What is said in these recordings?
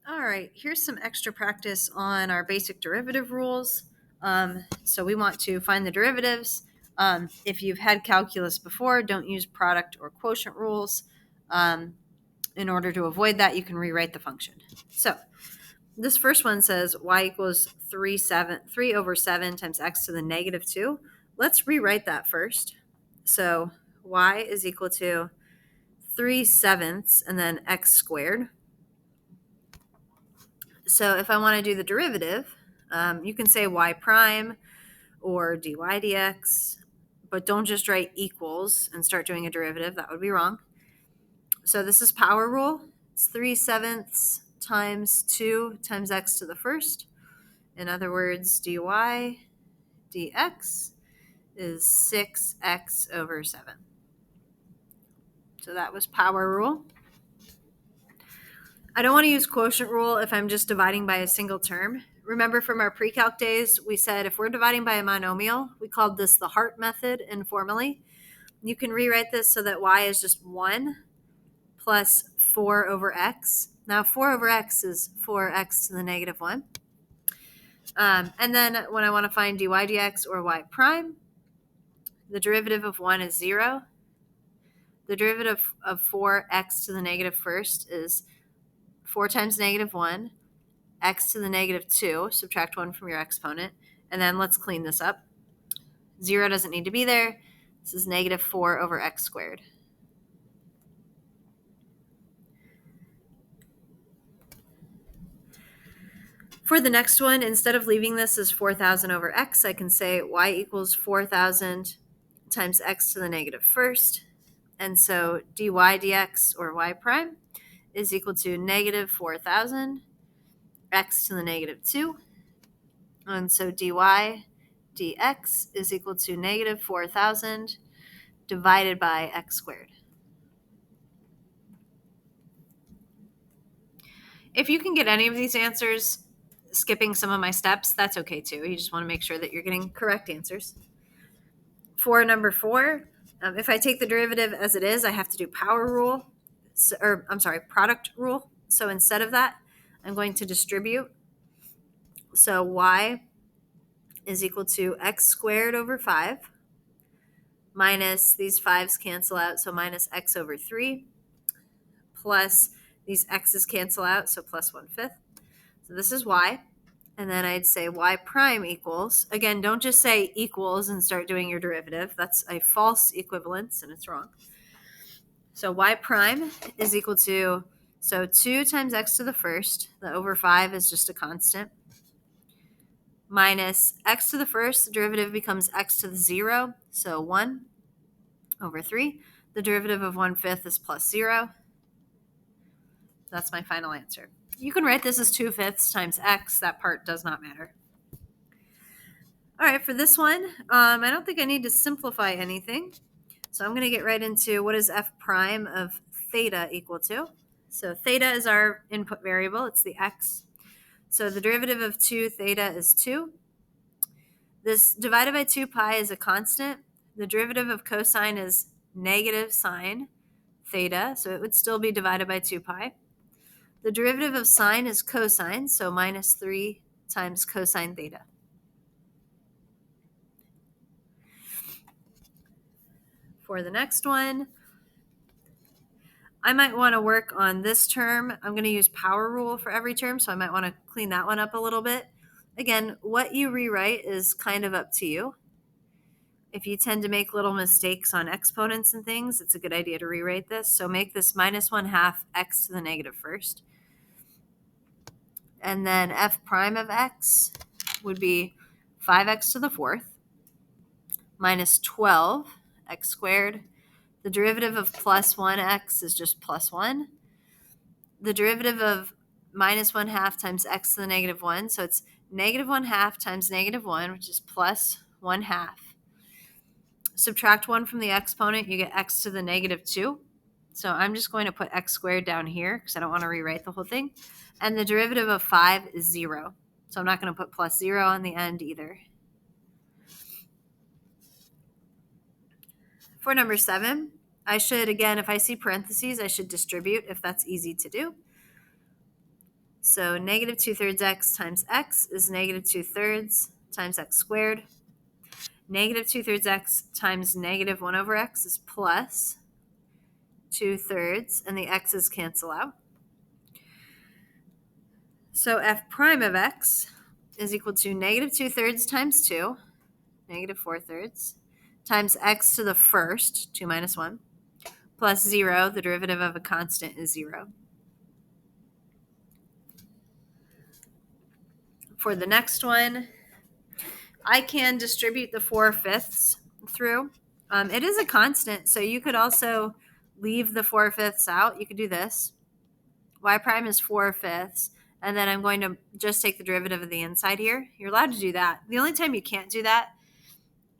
All right, here's some extra practice on our basic derivative rules. So we want to find the derivatives. If you've had calculus before, don't use product or quotient rules. In order to avoid that, you can rewrite the function. So this first one says y equals 3 over 7 times x to the negative 2. Let's rewrite that first. So y is equal to 3/7 and then x squared. So if I want to do the derivative, you can say y prime or dy dx, but don't just write equals and start doing a derivative. That would be wrong. So this is power rule. It's 3/7 times 2 times x to the first. In other words, dy dx is 6x over 7. So that was power rule. I don't want to use quotient rule if I'm just dividing by a single term. Remember from our pre-calc days, we said if we're dividing by a monomial, we called this the Hart method informally. You can rewrite this so that y is just 1 plus 4 over x. Now 4 over x is 4x to the negative 1. And then when I want to find dy dx or y prime, the derivative of 1 is 0. The derivative of 4x to the negative first is 4 times negative 1, x to the negative 2, subtract 1 from your exponent, and then let's clean this up. 0 doesn't need to be there. This is negative 4 over x squared. For the next one, instead of leaving this as 4,000 over x, I can say y equals 4,000 times x to the negative first. And so dy dx, or y prime, is equal to negative 4,000 x to the negative 2. And so dy dx is equal to negative 4,000 divided by x squared. If you can get any of these answers skipping some of my steps, that's okay too. You just want to make sure that you're getting correct answers. For number 4, if I take the derivative as it is, I have to do product rule. So instead of that, I'm going to distribute. So y is equal to x squared over 5 minus these 5's cancel out, so minus x over 3, plus these x's cancel out, so plus 1/5. So this is y. And then I'd say y prime equals, again, don't just say equals and start doing your derivative. That's a false equivalence and it's wrong. So y prime is equal to, so 2 times x to the first, the over 5 is just a constant, minus x to the first, the derivative becomes x to the 0, so 1 over 3. The derivative of 1/5 is plus 0. That's my final answer. You can write this as 2/5 times x. That part does not matter. All right, for this one, I don't think I need to simplify anything. So I'm going to get right into what is f prime of theta equal to. So theta is our input variable. It's the x. So the derivative of 2 theta is 2. This divided by 2 pi is a constant. The derivative of cosine is negative sine theta, so it would still be divided by 2 pi. The derivative of sine is cosine, so minus 3 times cosine theta. For the next one, I might want to work on this term. I'm going to use power rule for every term, so I might want to clean that one up a little bit. Again, what you rewrite is kind of up to you. If you tend to make little mistakes on exponents and things, it's a good idea to rewrite this. So make this minus 1/2 x to the negative first. And then f prime of x would be 5x to the fourth minus 12 x squared. The derivative of plus 1x is just plus 1. The derivative of minus 1/2 times x to the negative 1, so it's negative 1/2 times negative 1, which is plus 1/2. Subtract 1 from the exponent, you get x to the negative 2. So I'm just going to put x squared down here because I don't want to rewrite the whole thing. And the derivative of 5 is 0. So I'm not going to put plus 0 on the end either. For number 7, I should, again, if I see parentheses, I should distribute if that's easy to do. So negative 2/3 x is negative 2/3 times x squared. Negative 2/3 x times negative 1 over x is plus 2/3, and the x's cancel out. So f prime of x is equal to negative 2/3 times 2, negative 4/3, times x to the first, 2 minus 1, plus 0. The derivative of a constant is 0. For the next one, I can distribute the 4/5 through. It is a constant, so you could also leave the 4/5 out. You could do this. Y prime is 4/5, and then I'm going to just take the derivative of the inside here. You're allowed to do that. The only time you can't do that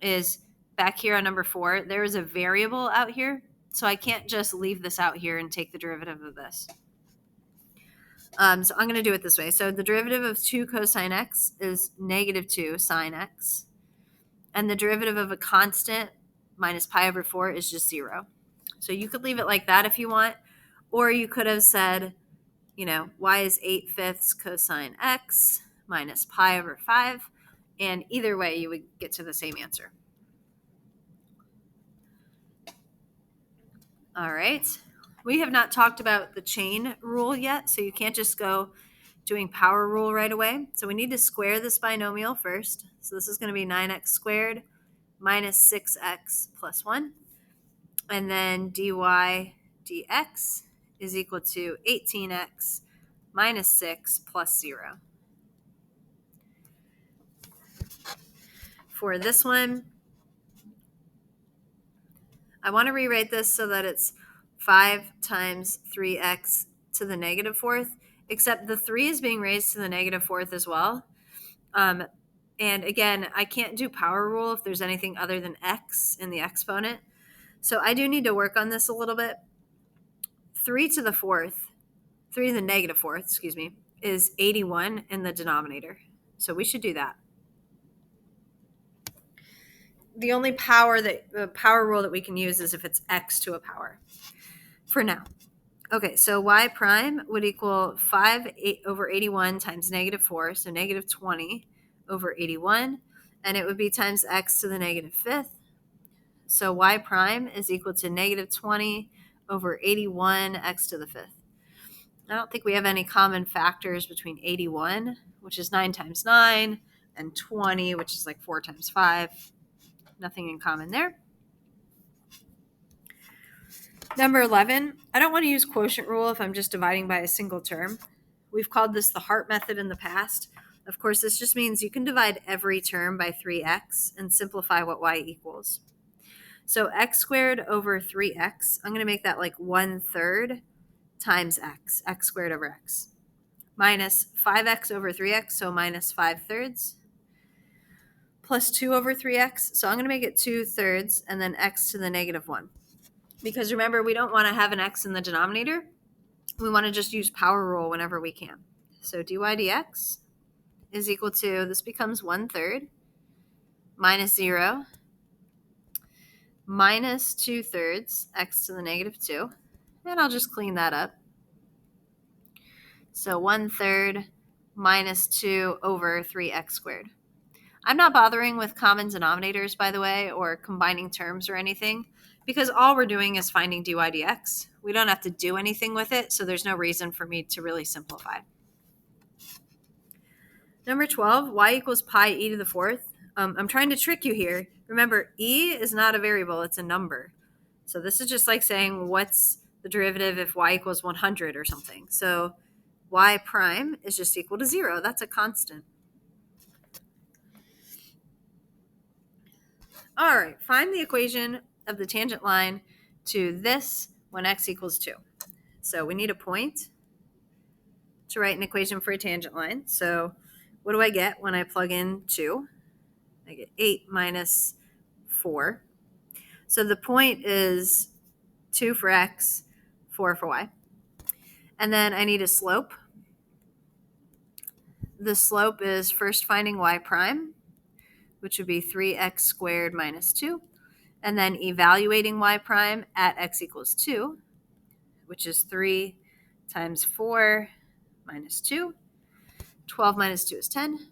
is back here on number 4. There is a variable out here, so I can't just leave this out here and take the derivative of this. So I'm going to do it this way. So the derivative of 2 cosine x is negative 2 sine x. And the derivative of a constant minus pi over 4 is just 0. So you could leave it like that if you want. Or you could have said, y is 8/5 cosine x minus pi over 5. And either way, you would get to the same answer. All right. We have not talked about the chain rule yet, so you can't just go doing power rule right away. So we need to square this binomial first. So this is going to be 9x squared minus 6x plus 1. And then dy dx is equal to 18x minus 6 plus 0. For this one, I want to rewrite this so that it's 5 times 3x to the negative 4th, except the 3 is being raised to the negative 4th as well. And again, I can't do power rule if there's anything other than x in the exponent. So I do need to work on this a little bit. 3 to the negative 4th, is 81 in the denominator. So we should do that. The only power rule that we can use is if it's x to a power for now. Okay, so y prime would equal 5 over 81 times negative 4, so negative 20 over 81, and it would be times x to the negative 5th. So y prime is equal to negative 20 over 81 x to the 5th. I don't think we have any common factors between 81, which is 9 times 9, and 20, which is like 4 times 5. Nothing in common there. Number 11, I don't want to use quotient rule if I'm just dividing by a single term. We've called this the Hart method in the past. Of course, this just means you can divide every term by 3x and simplify what y equals. So x squared over 3x, I'm going to make that like 1/3 times x squared over x, minus 5x over 3x, so minus 5/3, plus 2 over 3x, so I'm going to make it 2/3, and then x to the negative 1. Because remember, we don't want to have an x in the denominator. We want to just use power rule whenever we can. So dy dx is equal to, this becomes 1/3, minus 0, minus 2/3 x to the negative 2. And I'll just clean that up. So 1/3 minus 2 over 3x squared. I'm not bothering with common denominators, by the way, or combining terms or anything, because all we're doing is finding dy dx. We don't have to do anything with it, so there's no reason for me to really simplify. Number 12, y equals pi e to the 4th. I'm trying to trick you here. Remember, e is not a variable, it's a number. So this is just like saying what's the derivative if y equals 100 or something. So y prime is just equal to 0. That's a constant. All right, find the equation of the tangent line to this when x equals 2. So we need a point to write an equation for a tangent line. So what do I get when I plug in 2? I get 8 minus 4. So the point is 2 for x, 4 for y. And then I need a slope. The slope is first finding y prime, which would be 3x squared minus 2, and then evaluating y prime at x equals 2, which is 3 times 4 minus 2. 12 minus 2 is 10.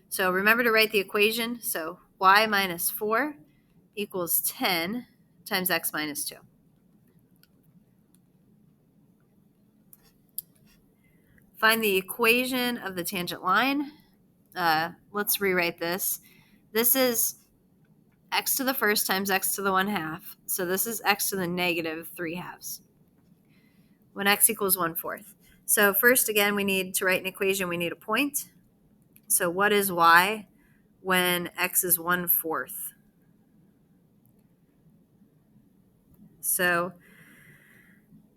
So remember to write the equation. So y minus 4 equals 10 times x minus 2. Find the equation of the tangent line. Let's rewrite this. This is x to the first times x to the 1/2. So this is x to the negative 3/2 when x equals 1/4. So first, again, we need to write an equation. We need a point. So what is y when x is 1/4? So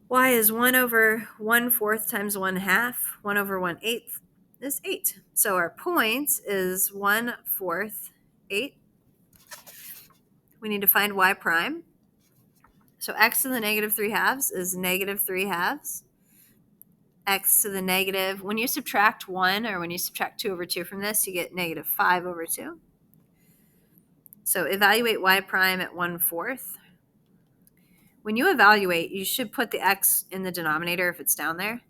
y is 1 over 1/4 times 1/2. 1 over 1/8 is 8. So our point is 1/4, 8. We need to find y prime. So x to the negative 3/2 is negative 3/2. X to the negative, when you subtract 1 or when you subtract 2 over 2 from this, you get negative 5 over 2. So evaluate y prime at 1/4. When you evaluate, you should put the x in the denominator if it's down there.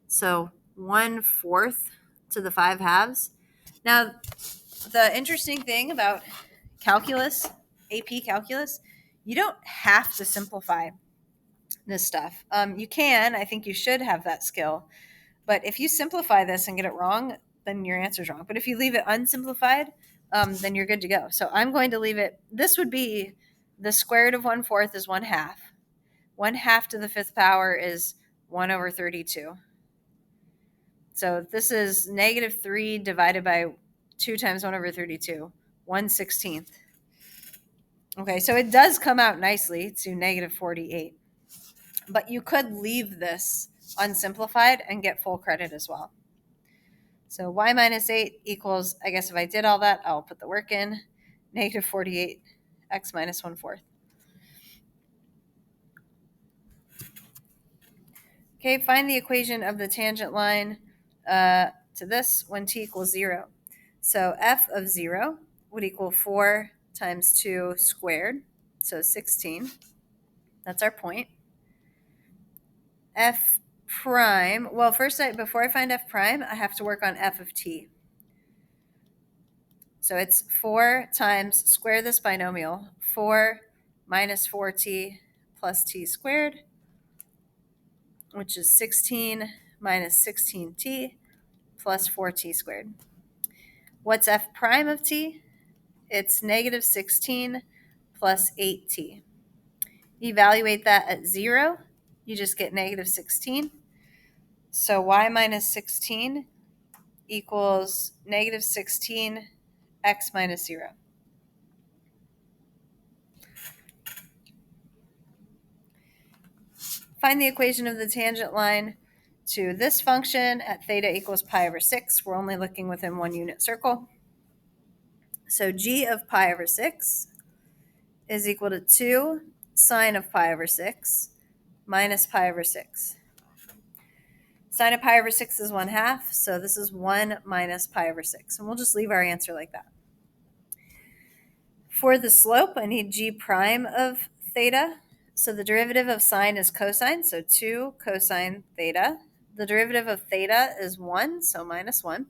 So 1/4 to the 5/2. Now, the interesting thing about calculus, AP calculus, you don't have to simplify this stuff. You can, I think you should have that skill. But if you simplify this and get it wrong, then your answer is wrong. But if you leave it unsimplified, then you're good to go. So I'm going to leave it, this would be the square root of 1/4 is 1/2. 1/2 to the 5th power is 1 over 32. So this is negative 3 divided by 2 times 1 over 32, 1/16. Okay, so it does come out nicely to negative 48. But you could leave this unsimplified and get full credit as well. So y minus 8 equals, I guess if I did all that, I'll put the work in, negative 48, x minus 1/4. Okay, find the equation of the tangent line to this when t equals 0. So f of 0 would equal 4 times 2 squared, so 16. That's our point. F prime, well, first, before I find f prime, I have to work on f of t. So it's 4 times, square this binomial, 4 minus 4t plus t squared, which is 16 minus 16t plus 4t squared. What's f prime of t? It's negative 16 plus 8t. Evaluate that at 0, you just get negative 16. So y minus 16 equals negative 16 x minus 0. Find the equation of the tangent line to this function at theta equals pi over 6. We're only looking within 1 unit circle. So g of pi over 6 is equal to 2 sine of pi over 6 minus pi over 6. Sine of pi over 6 is 1/2, so this is 1 minus pi over 6. And we'll just leave our answer like that. For the slope, I need g prime of theta. So the derivative of sine is cosine, so 2 cosine theta. The derivative of theta is 1, so minus 1.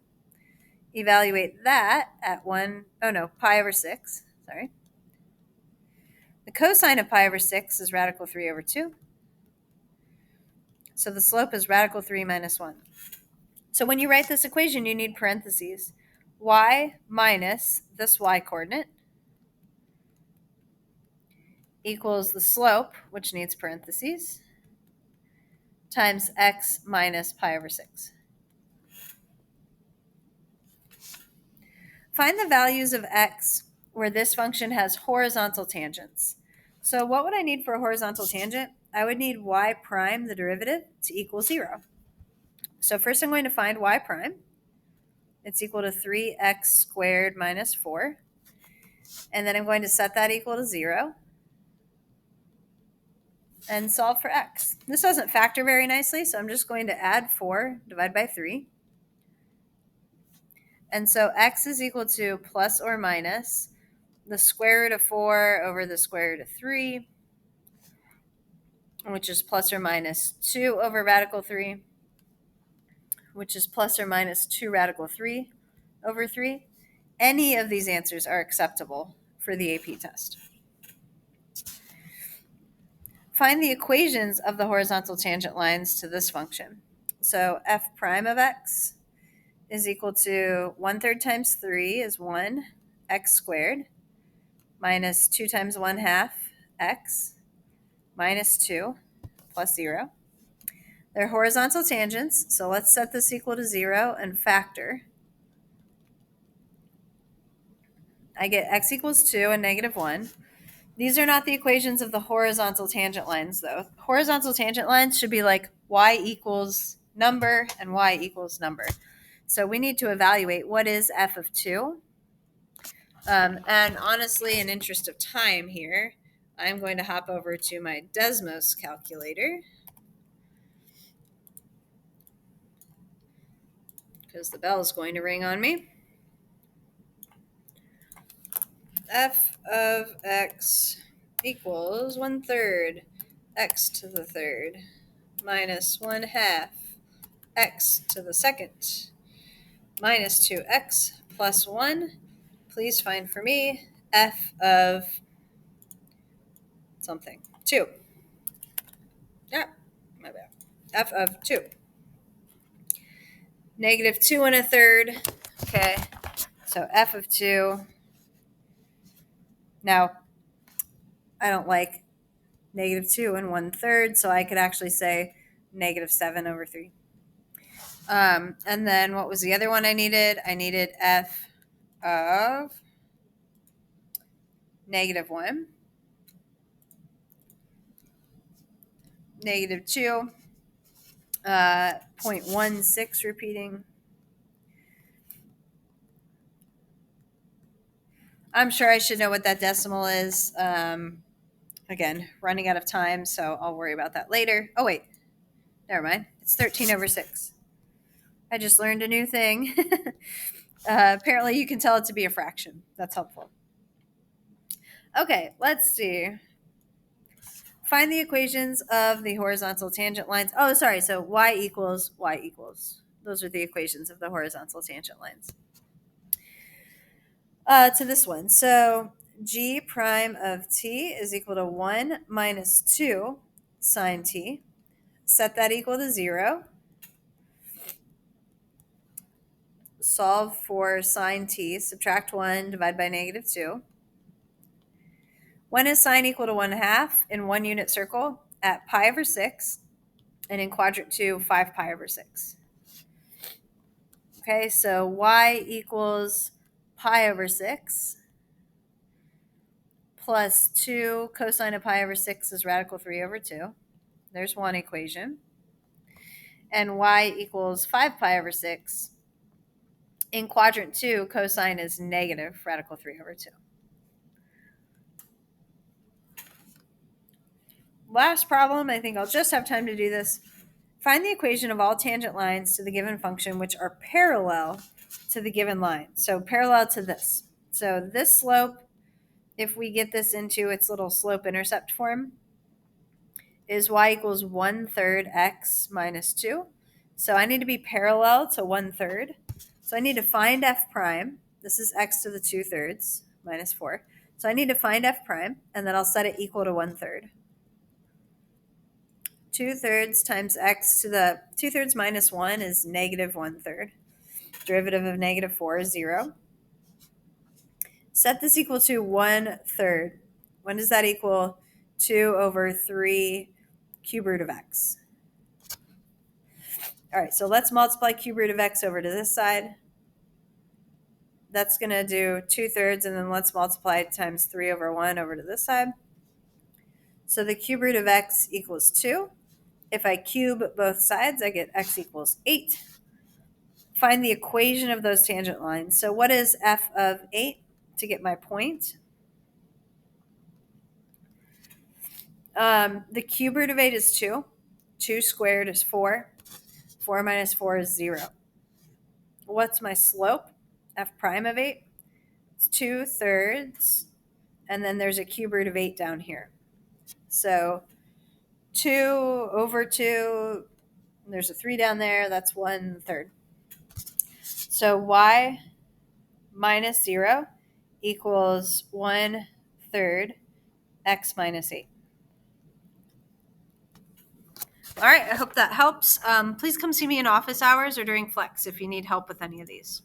Evaluate that at pi over 6. Sorry. The cosine of pi over 6 is radical 3 over 2. So the slope is radical 3 minus 1. So when you write this equation, you need parentheses. Y minus this y coordinate equals the slope, which needs parentheses, times x minus pi over 6. Find the values of x where this function has horizontal tangents. So what would I need for a horizontal tangent? I would need y prime, the derivative, to equal 0. So first I'm going to find y prime. It's equal to 3x squared minus 4. And then I'm going to set that equal to 0 and solve for x. This doesn't factor very nicely, so I'm just going to add 4, divide by 3. And so x is equal to plus or minus the square root of 4 over the square root of 3, which is plus or minus 2 over radical 3. which is plus or minus 2 radical 3 over 3. Any of these answers are acceptable for the AP test. Find the equations of the horizontal tangent lines to this function. So f prime of x is equal to 1/3 times 3 is 1 x squared minus 2 times 1/2 x minus 2 plus 0. They're horizontal tangents, so let's set this equal to 0 and factor. I get x equals 2 and negative 1. These are not the equations of the horizontal tangent lines, though. Horizontal tangent lines should be like y equals number and y equals number. So we need to evaluate what is f of 2. And honestly, in interest of time here, I'm going to hop over to my Desmos calculator because the bell is going to ring on me. F of x equals 1/3 x to the third minus 1/2 x to the second minus 2x plus 1. Please find for me f of something. 2. Yeah, my bad. F of 2. Negative 2 1/3. Okay, so f of 2. Now, I don't like negative 2 1/3, so I could actually say negative 7 over 3. And then what was the other one I needed? I needed f of negative 1, negative 2, 0.16 repeating. I'm sure I should know what that decimal is. Again, running out of time, so I'll worry about that later. Oh, wait. Never mind. It's 13 over 6. I just learned a new thing. Apparently, you can tell it to be a fraction. That's helpful. Okay, let's see. Find the equations of the horizontal tangent lines. Oh, sorry. So y equals y equals. Those are the equations of the horizontal tangent lines. To this one. So g prime of t is equal to 1 minus 2 sine t. Set that equal to 0. Solve for sine t. Subtract 1, divide by negative 2. When is sine equal to 1/2 in 1 unit circle? At pi over 6. And in quadrant 2, 5 pi over 6. Okay, so y equals pi over 6 plus 2 cosine of pi over 6 is radical 3 over 2. There's one equation. And y equals 5 pi over 6. In quadrant 2, cosine is negative radical 3 over 2. Last problem, I think I'll just have time to do this. Find the equation of all tangent lines to the given function which are parallel to the given line. So parallel to this. So this slope, if we get this into its little slope-intercept form, is y equals 1/3 x minus 2. So I need to be parallel to 1/3. So I need to find f prime. This is x to the 2/3 minus 4. So I need to find f prime, and then I'll set it equal to 1/3. 2/3 times x to the 2/3 minus 1 is negative 1/3. Derivative of negative 4 is 0. Set this equal to 1/3. When does that equal 2 over 3 cube root of x? All right, so let's multiply cube root of x over to this side. That's going to do 2/3, and then let's multiply times 3 over 1 over to this side. So the cube root of x equals 2. If I cube both sides, I get x equals 8. Find the equation of those tangent lines. So what is f of 8 to get my point? The cube root of 8 is 2. 2 squared is 4. 4 minus 4 is 0. What's my slope? F prime of 8. It's 2/3. And then there's a cube root of 8 down here. So 2 over 2, There's a 3 down there. That's 1/3. So y minus 0 equals 1/3 x minus 8. All right, I hope that helps. Please come see me in office hours or during flex if you need help with any of these.